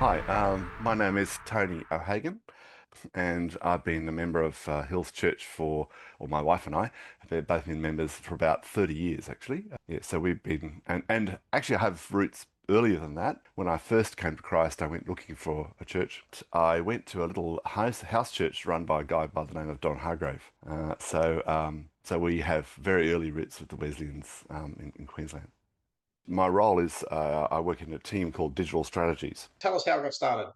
Hi, my name is Tony O'Hagan, and I've been a member of Hills Church or my wife and I, they've both been members for about 30 years, actually. Yeah, so we've been, and actually I have roots earlier than that. When I first came to Christ, I went looking for a church. I went to a little house church run by a guy by the name of Don Hargrove. So we have very early roots with the Wesleyans in Queensland. My role is I work in a team called Digital Strategies. Tell us how it got started.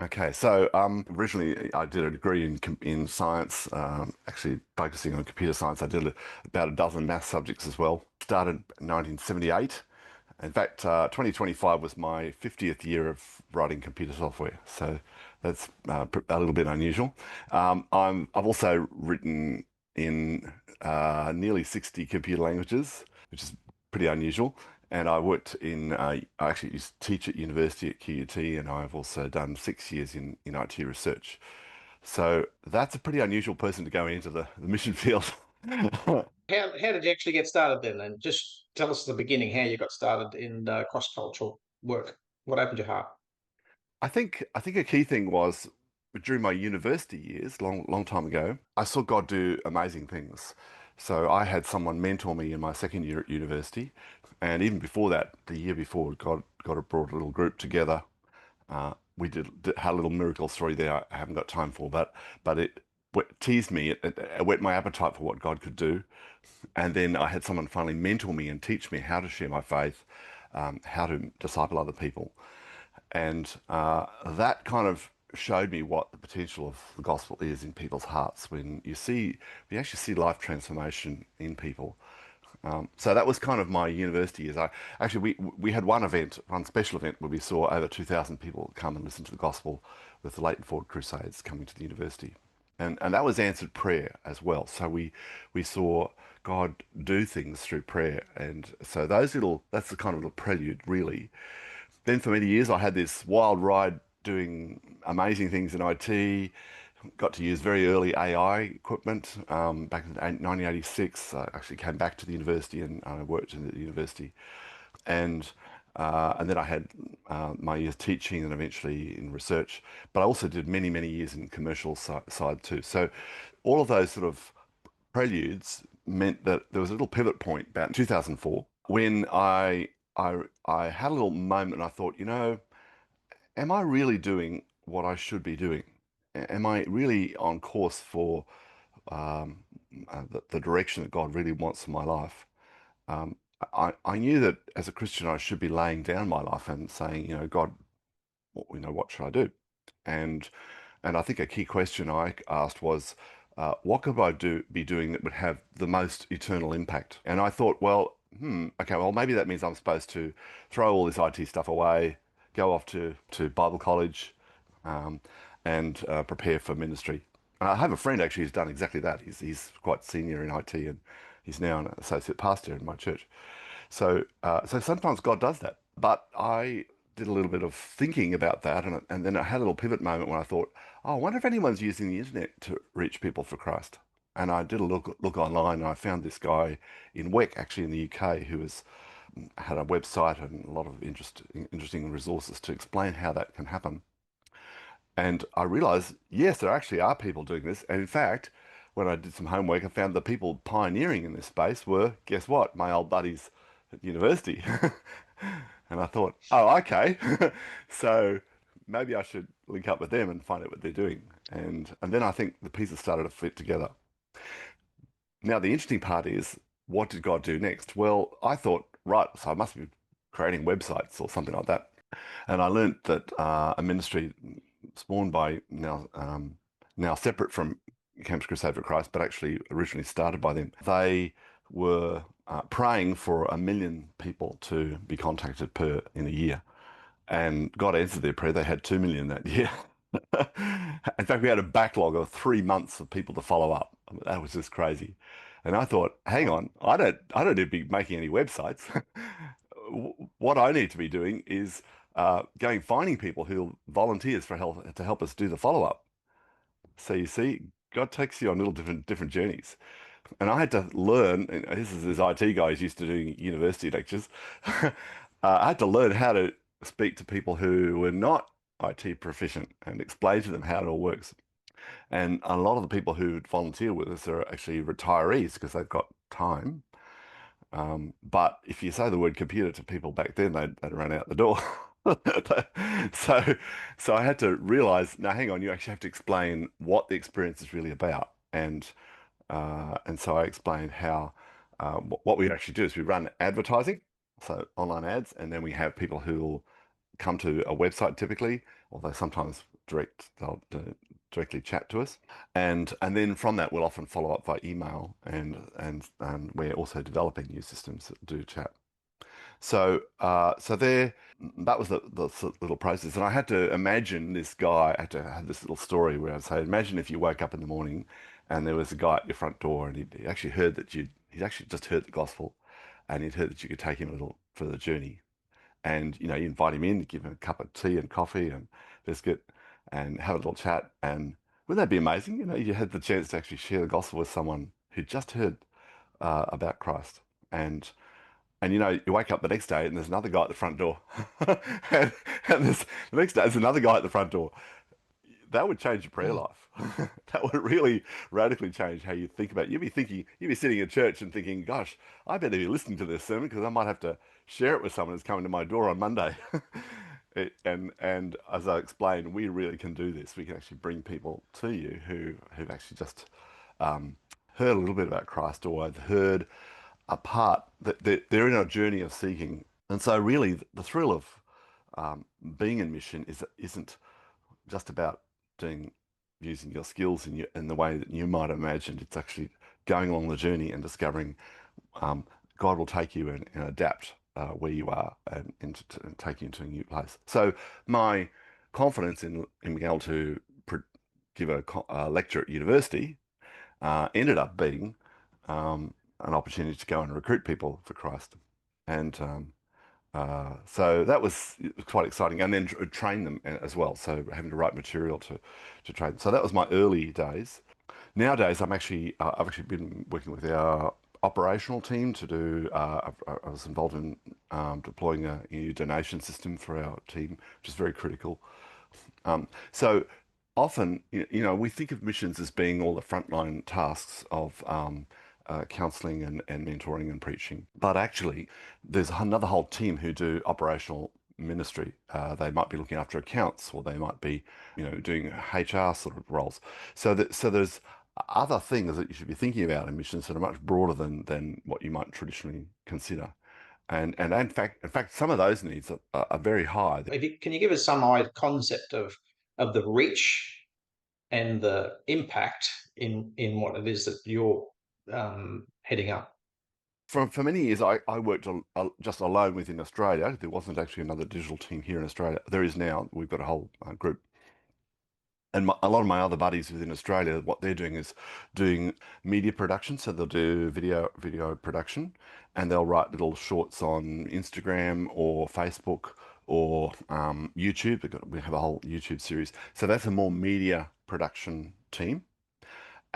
Okay, so originally I did a degree in science, actually focusing on computer science. I did about a dozen math subjects as well. Started in 1978. In fact, 2025 was my 50th year of writing computer software, so that's a little bit unusual. I've also written in nearly 60 computer languages, which is pretty unusual. And I worked I actually used to teach at university at QUT, and I've also done 6 years in IT research. So that's a pretty unusual person to go into the mission field. How did you actually get started then? And just tell us the beginning, how you got started in cross-cultural work. What opened your heart? I think a key thing was during my university years, long time ago, I saw God do amazing things. So I had someone mentor me in my second year at university, and even before that, the year before, God had brought a little group together. Had a little miracle story there. I haven't got time for, but it teased me. It whet my appetite for what God could do. And then I had someone finally mentor me and teach me how to share my faith, how to disciple other people. And that kind of showed me what the potential of the gospel is in people's hearts when we actually see life transformation in people. So that was kind of my university years. We had one special event where we saw over 2,000 people come and listen to the gospel with the Leighton Ford Crusades coming to the university. And that was answered prayer as well. So we saw God do things through prayer. And so that's the kind of little prelude, really. Then for many years, I had this wild ride doing amazing things in IT. Got to use very early AI equipment back in 1986. I actually came back to the university and worked in the university. And and then I had my years teaching and eventually in research. But I also did many years in commercial side too. So all of those sort of preludes meant that there was a little pivot point about 2004 when I had a little moment and I thought, am I really doing what I should be doing? Am I really on course for um, the direction that God really wants for my life? Um, I knew that as a Christian, I should be laying down my life and saying, God, what should I do? And and I think a key question I asked was, what could be doing that would have the most eternal impact? And I thought, well, okay, well, maybe that means I'm supposed to throw all this IT stuff away, go off to Bible college, um, and prepare for ministry. And I have a friend actually who's done exactly that. He's quite senior in IT, and he's now an associate pastor in my church. So sometimes God does that. But I did a little bit of thinking about that, and then I had a little pivot moment when I thought, oh, I wonder if anyone's using the internet to reach people for Christ. And I did a look online, and I found this guy in WEC, actually in the UK, had a website and a lot of interesting resources to explain how that can happen. And I realized, yes, there actually are people doing this. And in fact, when I did some homework, I found the people pioneering in this space were, guess what? My old buddies at university. And I thought, oh, okay. So maybe I should link up with them and find out what they're doing. And then I think the pieces started to fit together. Now, the interesting part is, what did God do next? Well, I thought, right, so I must be creating websites or something like that. And I learnt that a ministry spawned by now separate from Campus Crusade for Christ, but actually originally started by them. They were praying for 1 million people to be contacted per in a year, and God answered their prayer. They had 2 million that year. In fact, we had a backlog of 3 months of people to follow up. I mean, that was just crazy. And I thought, hang on, I don't need to be making any websites. What I need to be doing is going finding people who volunteers for help to help us do the follow up. So you see, God takes you on little different journeys. And I had to learn, and this is as IT guys used to doing university lectures. I had to learn how to speak to people who were not IT proficient and explain to them how it all works. And a lot of the people who volunteer with us are actually retirees because they've got time. But if you say the word computer to people back then, they'd run out the door. So, so I had to realize, now hang on, you actually have to explain what the experience is really about. And so I explained how what we actually do is we run advertising, so online ads, and then we have people who will come to a website typically, although sometimes they'll directly chat to us, and then from that we'll often follow up by email, and we're also developing new systems that do chat. So there, that was the sort of little process, and I had to imagine this guy. I had to have this little story where I'd say, imagine if you woke up in the morning, and there was a guy at your front door, and he actually heard that he'd actually just heard the gospel, and he'd heard that you could take him a little for the journey, and you invite him in, give him a cup of tea and coffee and biscuit, and have a little chat, and wouldn't that be amazing? You had the chance to actually share the gospel with someone who just heard about Christ, and you wake up the next day and there's another guy at the front door. and, and the next day there's another guy at the front door. That would change your prayer Mm. life. That would really radically change how you think about it. You'd be sitting in church and thinking, gosh, I better be listening to this sermon because I might have to share it with someone who's coming to my door on Monday. And as I explained, we really can do this. We can actually bring people to you who've actually just um, heard a little bit about Christ or have heard a part that they're in a journey of seeking. And so really the thrill of being in mission isn't just about doing using your skills in the way that you might have imagined. It's actually going along the journey and discovering um, God will take you and adapt where you are and take you into a new place. So my confidence in being able to give a lecture at university ended up being an opportunity to go and recruit people for Christ. And so that was quite exciting. And then train them as well. So having to write material to train. So that was my early days. Nowadays, I've actually been working with our operational team to do. I was involved in deploying a new donation system for our team, which is very critical. So often, we think of missions as being all the frontline tasks of counseling and mentoring and preaching. But actually, there's another whole team who do operational ministry. They might be looking after accounts, or they might be, doing HR sort of roles. So there's other things that you should be thinking about in missions that are much broader than what you might traditionally consider. And in fact, some of those needs are very high. Can you give us some concept of the reach and the impact in what it is that you're heading up? For many years, I worked just alone within Australia. There wasn't actually another digital team here in Australia. There is now. We've got a whole group. And a lot of my other buddies within Australia, what they're doing is doing media production. So they'll do video production, and they'll write little shorts on Instagram or Facebook or YouTube. We have a whole YouTube series. So that's a more media production team.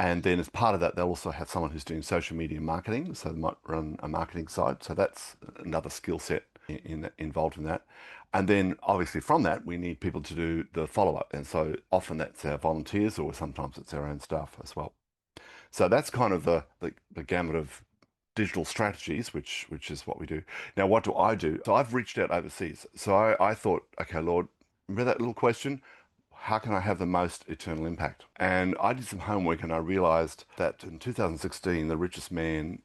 And then as part of that, they'll also have someone who's doing social media marketing. So they might run a marketing side. So that's another skill set involved in that. And then obviously from that, we need people to do the follow-up. And so often that's our volunteers, or sometimes it's our own staff as well. So that's kind of the gamut of digital strategies, which is what we do. Now, what do I do? So I've reached out overseas. So I thought, okay, Lord, remember that little question? How can I have the most eternal impact? And I did some homework and I realized that in 2016, the richest man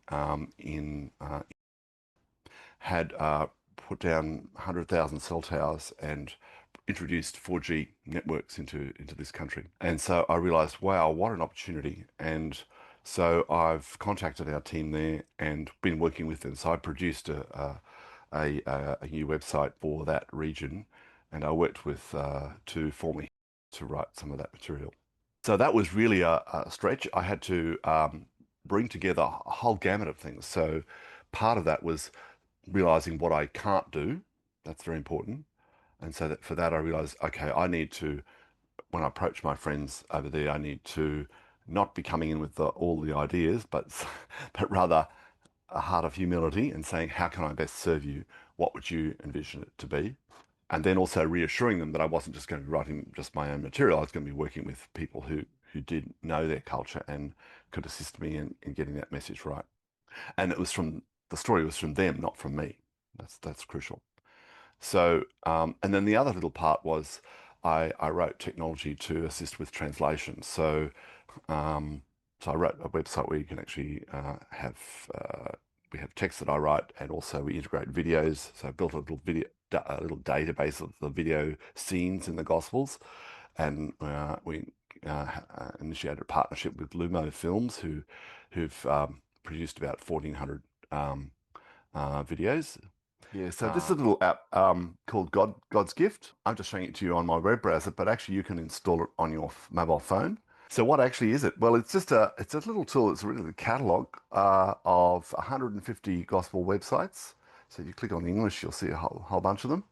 in had put down 100,000 cell towers and introduced 4G networks into this country. And so I realized, wow, what an opportunity. And so I've contacted our team there and been working with them. So I produced a new website for that region, and I worked with two former to write some of that material. So that was really a stretch. I had to bring together a whole gamut of things. So part of that was realizing what I can't do. That's very important. And so that for that, I realized, okay, I need to, when I approach my friends over there, I need to not be coming in with all the ideas, but but rather a heart of humility and saying, how can I best serve you? What would you envision it to be? and then also reassuring them that I wasn't just going to be writing just my own material. I was going to be working with people who did know their culture and could assist me in getting that message right. And the story was from them, not from me. That's crucial. So, and then the other little part was I wrote technology to assist with translation. Um, so I wrote a website where you can actually we have text that I write, and also we integrate videos. So I built a little database of the video scenes in the Gospels, and we initiated a partnership with Lumo Films, who've produced about 1,400 um, videos. Yeah, so this is a little app called God's Gift. I'm just showing it to you on my web browser, but actually you can install it on your mobile phone. So what actually is it? Well, it's a little tool. It's really a catalog of 150 gospel websites. So if you click on English, you'll see a whole bunch of them.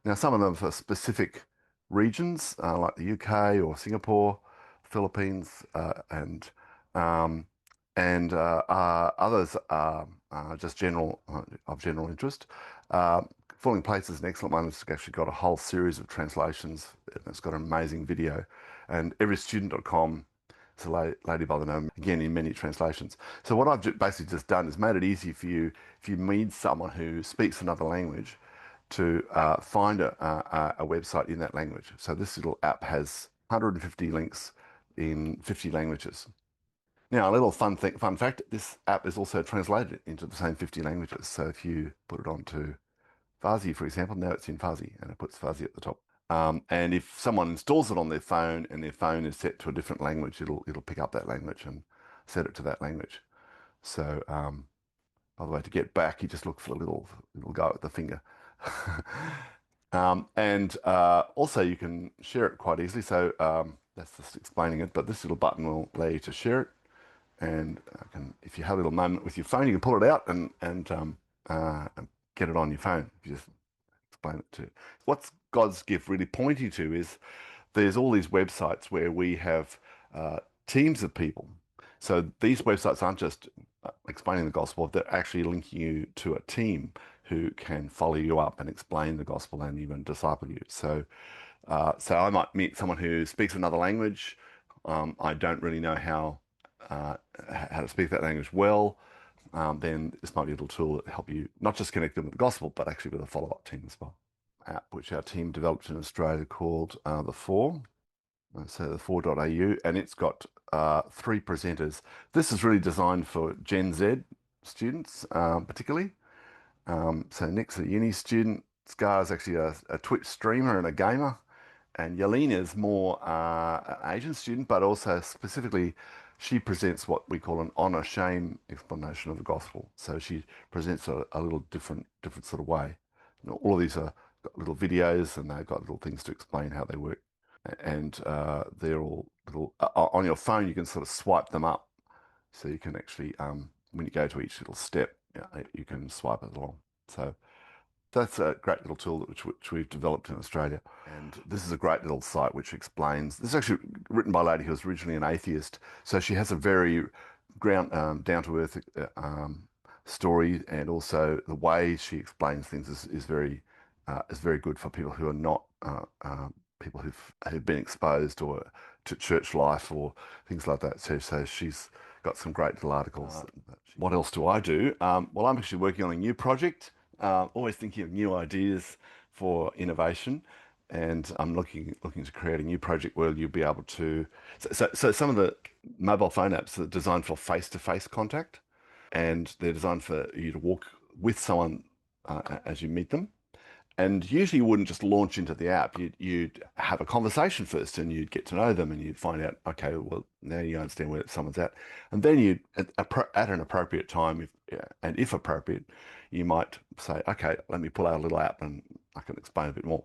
Now, some of them for specific regions, like the UK or Singapore, Philippines, um, and others are just general of general interest. Uh, Falling Places is an excellent one. It's actually got a whole series of translations, and it's got an amazing video. And everystudent.com, it's a lady by the name, again, in many translations. So what I've basically just done is made it easy for you if you meet someone who speaks another language to find a website in that language. So this little app has 150 links in 50 languages. Now, a little fun fact, this app is also translated into the same 50 languages. So if you put it onto Farsi, for example, now it's in Farsi and it puts Farsi at the top. And if someone installs it on their phone and their phone is set to a different language, it'll pick up that language and set it to that language. So by the way, to get back, you just look for the little go with the finger. And also you can share it quite easily. So that's just explaining it, but this little button will allow you to share it. And if you have a little moment with your phone, you can pull it out and get it on your phone. If you just explain it to. What's God's gift really pointing to is there's all these websites where we have teams of people. So these websites aren't just explaining the gospel, they're actually linking you to a team who can follow you up and explain the gospel and even disciple you. So I might meet someone who speaks another language. I don't really know uh, how to speak that language well. Then this might be a little tool that help you not just connect them with the gospel, but actually with a follow-up team as well. App which our team developed in Australia called The Four. So the 4.au, and it's got three presenters. This is really designed for Gen Z students, particularly. So Nick's a uni student. Scar's actually a Twitch streamer and a gamer. And Yelena is more an Asian student, but also specifically, she presents what we call an honor shame explanation of the gospel. So she presents a little different sort of way. You know, all of these are got little videos, and they've got little things to explain how they work. And they're all little on your phone. You can sort of swipe them up, so you can actually when you go to each little step, you can swipe it along. So that's a great little tool which we've developed in Australia. And this is a great little site which explains. This is actually written by a lady who was originally an atheist, so she has a very down to earth story, and also the way she explains things is very good for people who are not people who've been exposed or to church life or things like that. So she's got some great little articles. What else do I do? Well, I'm actually working on a new project. Always thinking of new ideas for innovation, and I'm looking to create a new project where you'll be able to. So some of the mobile phone apps are designed for face-to-face contact, and they're designed for you to walk with someone as you meet them. And usually you wouldn't just launch into the app. You'd have a conversation first, and you'd get to know them, and you'd find out, okay, well, now you understand where someone's at. And then you, at an appropriate time, if appropriate, you might say, okay, let me pull out a little app and I can explain a bit more.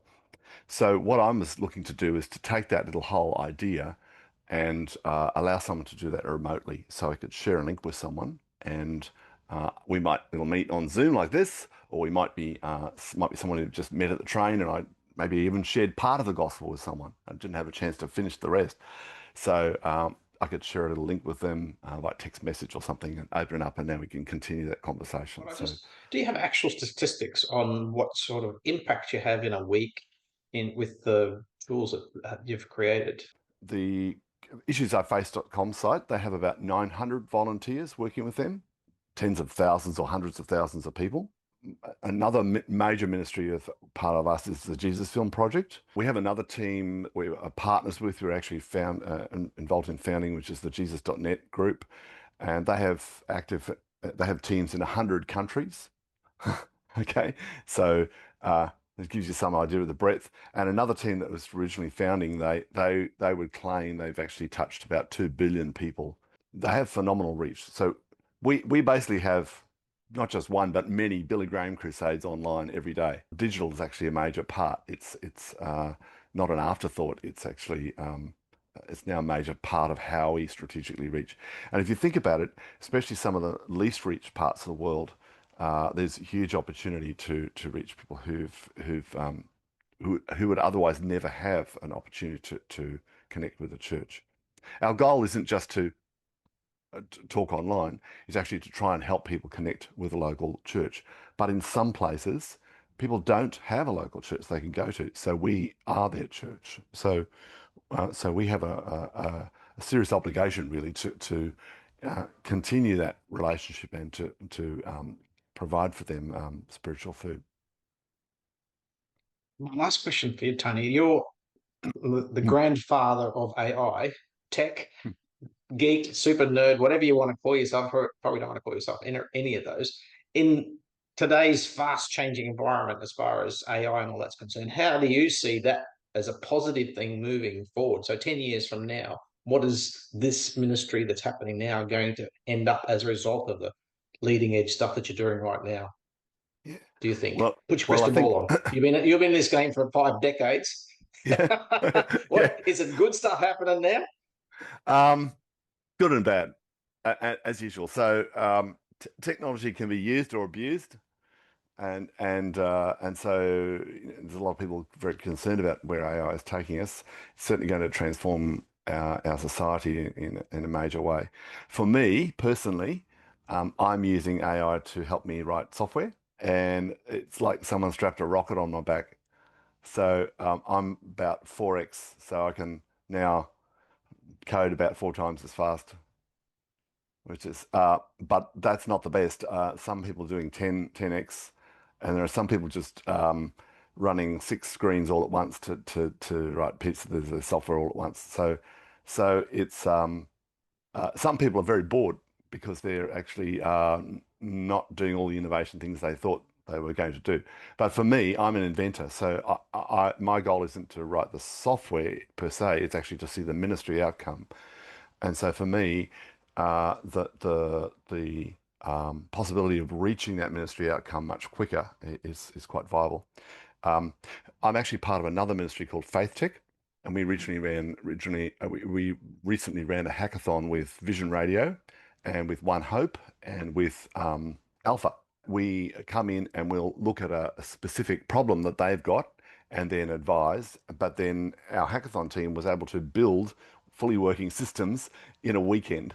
So what I'm looking to do is to take that little whole idea and allow someone to do that remotely. So I could share a link with someone, and we'll meet on Zoom like this, or we might be someone who just met at the train, and I maybe even shared part of the gospel with someone. I didn't have a chance to finish the rest. So I could share a little link with them, like text message or something, and open it up, and then we can continue that conversation. Well, I So just do you have actual statistics on what sort of impact you have in a week in with the tools that you've created? the issuesIface.com site, they have about 900 volunteers working with them, tens of thousands or hundreds of thousands of people. Another major ministry of part of us is the Jesus Film Project. We have another team we are partners with. We're actually involved in founding, which is the Jesus.net group, and they have teams in 100 countries. Okay, so it gives you some idea of the breadth. And another team that was originally founding, they would claim they've actually touched about 2 billion people. They have phenomenal reach. So we basically have not just one, but many Billy Graham crusades online every day. Digital is actually a major part. It's not an afterthought. It's now a major part of how we strategically reach. And if you think about it, especially some of the least reached parts of the world, there's a huge opportunity to reach people who would otherwise never have an opportunity to connect with the church. Our goal isn't just to talk online, it's actually to try and help people connect with a local church. But in some places, people don't have a local church they can go to, so we are their church. So we have a serious obligation really to continue that relationship and to provide for them spiritual food. My last question for you, Tony. You're the Hmm. grandfather of AI, tech, geek, super nerd, whatever you want to call yourself. Probably don't want to call yourself any of those. In today's fast changing environment, as far as AI and all that's concerned, how do you see that as a positive thing moving forward? So 10 years from now, what is this ministry that's happening now going to end up as a result of the leading edge stuff that you're doing right now? Yeah. Do you think? Well, Put your well, I crystal think, ball on. You've been in this game for 5 decades. yeah, yeah. What is it? Good stuff happening now? Um, Good and bad, as usual. So t technology can be used or abused. And so there's a lot of people very concerned about where AI is taking us. It's certainly going to transform our society in a major way. For me personally, I'm using AI to help me write software, and it's like someone strapped a rocket on my back. So I'm about 4x, so I can now code about 4 times as fast, but that's not the best. Some people are doing 10x, and there are some people just running 6 screens all at once to write pieces of the software all at once. So it's some people are very bored because they're actually not doing all the innovation things they thought they were going to do. But for me, I'm an inventor, so my goal isn't to write the software per se. It's actually to see the ministry outcome. And so for me, the possibility of reaching that ministry outcome much quicker is quite viable. Um, I'm actually part of another ministry called Faith Tech, and we recently ran a hackathon with Vision Radio, and with One Hope, and with Alpha. We come in and we'll look at a specific problem that they've got and then advise. But then our hackathon team was able to build fully working systems in a weekend.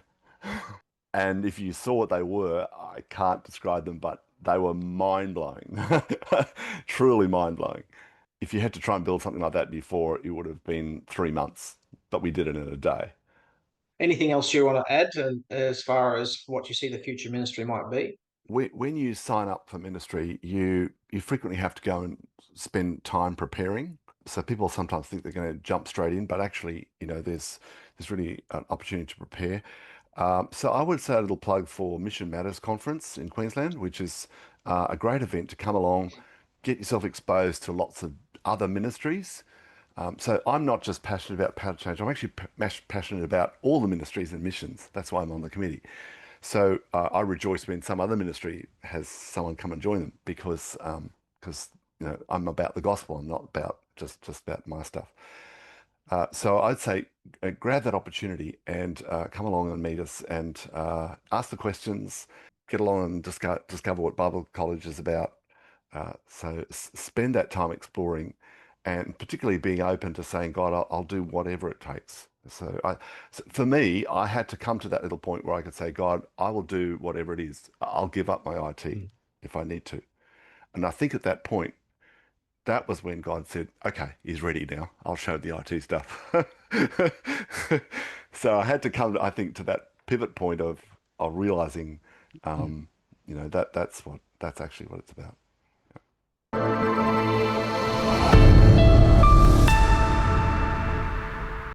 And if you saw what they were, I can't describe them, but they were mind-blowing. Truly mind-blowing. If you had to try and build something like that before, it would have been 3 months, but we did it in a day. Anything else you want to add as far as what you see the future ministry might be? When you sign up for ministry, you frequently have to go and spend time preparing. So people sometimes think they're going to jump straight in, but actually, there's really an opportunity to prepare. So I would say a little plug for Mission Matters conference in Queensland, which is a great event to come along, get yourself exposed to lots of other ministries. So I'm not just passionate about Power to Change. I'm actually passionate about all the ministries and missions. That's why I'm on the committee. So I rejoice when some other ministry has someone come and join them because I'm about the gospel. I'm not about just about my stuff. So I'd say grab that opportunity and come along and meet us and ask the questions, get along and discover what Bible college is about. So spend that time exploring and particularly being open to saying, God, I'll do whatever it takes. So for me, I had to come to that little point where I could say, God, I will do whatever it is. I'll give up my IT Mm, if I need to. And I think at that point, that was when God said, okay, he's ready now. I'll show the IT stuff. So I had to come, I think, to that pivot point of realizing, mm. that that's actually what it's about.